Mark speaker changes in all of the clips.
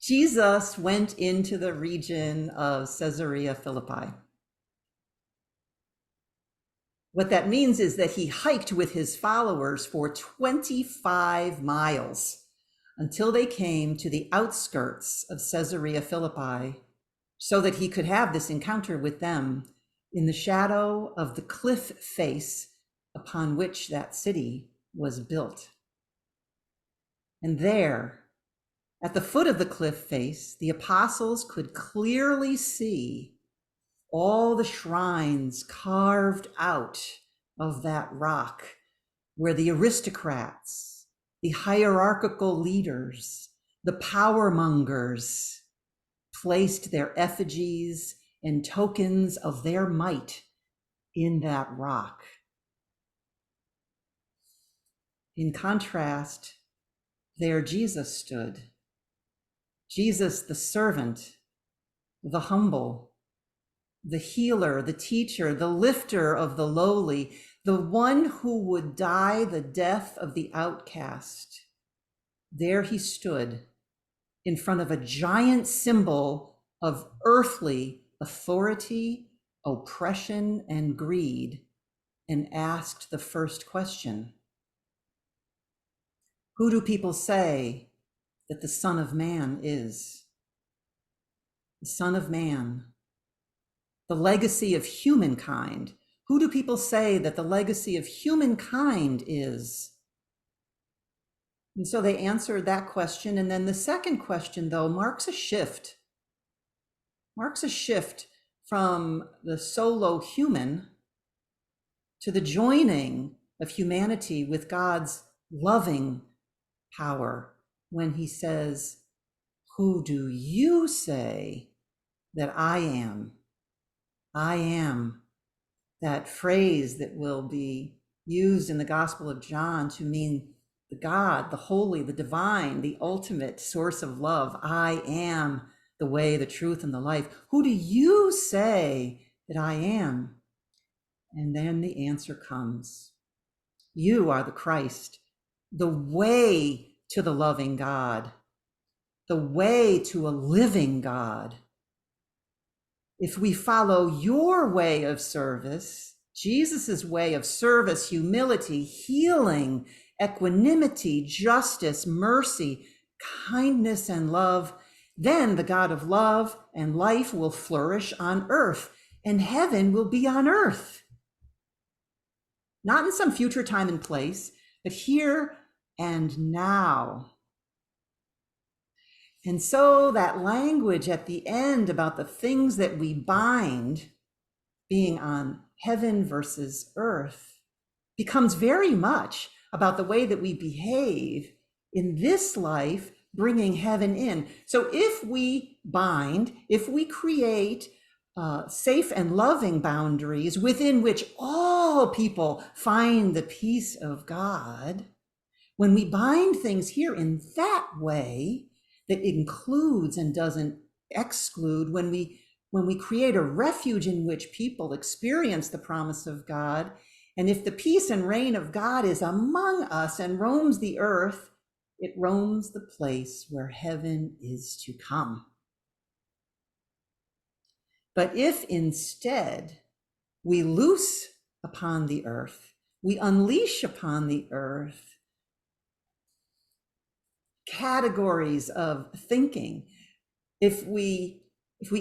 Speaker 1: Jesus went into the region of Caesarea Philippi. What that means is that he hiked with his followers for 25 miles until they came to the outskirts of Caesarea Philippi, so that he could have this encounter with them in the shadow of the cliff face upon which that city was built. And there, at the foot of the cliff face, the apostles could clearly see all the shrines carved out of that rock, where the aristocrats, the hierarchical leaders, the power mongers placed their effigies and tokens of their might in that rock. In contrast, there Jesus stood. Jesus, the servant, the humble, the healer, the teacher, the lifter of the lowly, the one who would die the death of the outcast. There he stood in front of a giant symbol of earthly authority, oppression, and greed, and asked the first question: who do people say that the Son of Man is? The Son of Man, the legacy of humankind. Who do people say that the legacy of humankind is? And so they answered that question. And then the second question, though, marks a shift from the solo human to the joining of humanity with God's loving power when he says, who do you say that I am? I am, that phrase that will be used in the Gospel of John to mean the God, the holy, the divine, the ultimate source of love. I am the way, the truth, and the life. Who do you say that I am? And then the answer comes. You are the Christ, the way to the loving God, the way to a living God. If we follow your way of service, Jesus's way of service, humility, healing, equanimity, justice, mercy, kindness, and love, then the God of love and life will flourish on earth, and heaven will be on earth. Not in some future time and place, but here and now. And so that language at the end about the things that we bind being on heaven versus earth becomes very much about the way that we behave in this life, bringing heaven in. So if we bind, if we create safe and loving boundaries within which all people find the peace of God, when we bind things here in that way, that includes and doesn't exclude, when we create a refuge in which people experience the promise of God, and if the peace and reign of God is among us and roams the earth, it roams the place where heaven is to come. But if instead we loose upon the earth, we unleash upon the earth categories of thinking, if we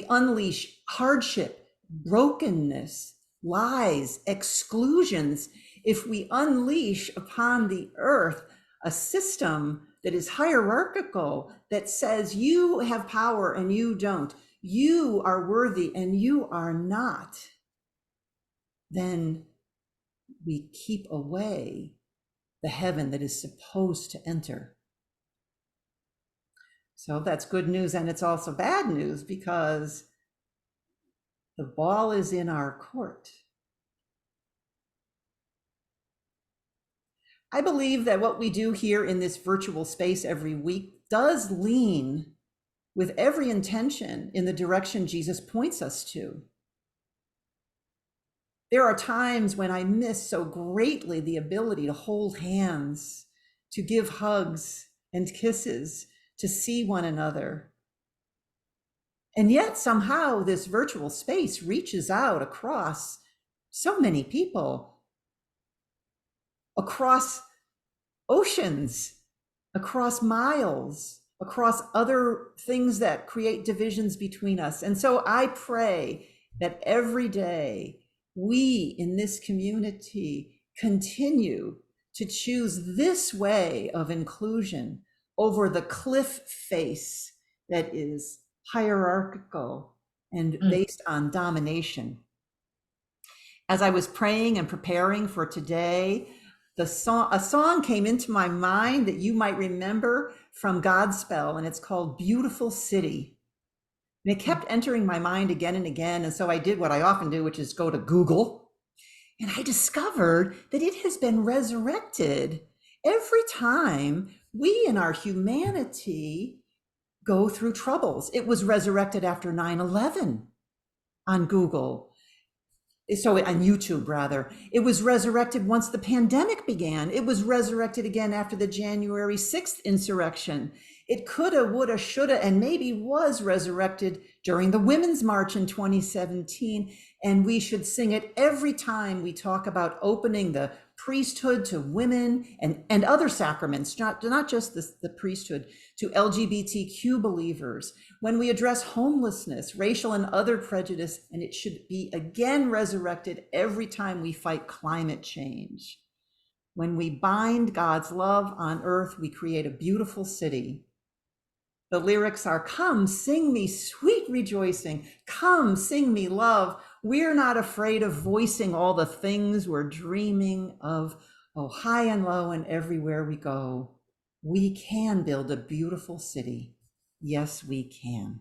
Speaker 1: unleash hardship, brokenness, lies, exclusions, if we unleash upon the earth a system that is hierarchical, that says you have power and you don't, you are worthy and you are not, then we keep away the heaven that is supposed to enter. So that's good news, and it's also bad news because the ball is in our court. I believe that what we do here in this virtual space every week does lean with every intention in the direction Jesus points us to. There are times when I miss so greatly the ability to hold hands, to give hugs and kisses, to see one another, And yet somehow this virtual space reaches out across so many people, across oceans, across miles, across other things that create divisions between us. And so I pray that every day we in this community continue to choose this way of inclusion over the cliff face that is hierarchical and based on domination. As I was praying and preparing for today, a song came into my mind that you might remember from Godspell, and it's called Beautiful City. And it kept entering my mind again and again. And so I did what I often do, which is go to Google. And I discovered that it has been resurrected every time we in our humanity go through troubles. It was resurrected after 9/11 on Google. So on YouTube rather, it was resurrected once the pandemic began. It was resurrected again after the January 6th insurrection. It coulda, woulda, shoulda, and maybe was resurrected during the Women's March in 2017. And we should sing it every time we talk about opening the priesthood to women and other sacraments, not just the priesthood, to LGBTQ believers, when we address homelessness, racial and other prejudice, and it should be again resurrected every time we fight climate change. When we bind God's love on earth, we create a beautiful city. The lyrics are, come, sing me sweet rejoicing. Come, sing me love. We're not afraid of voicing all the things we're dreaming of. Oh, high and low and everywhere we go, we can build a beautiful city. Yes, we can.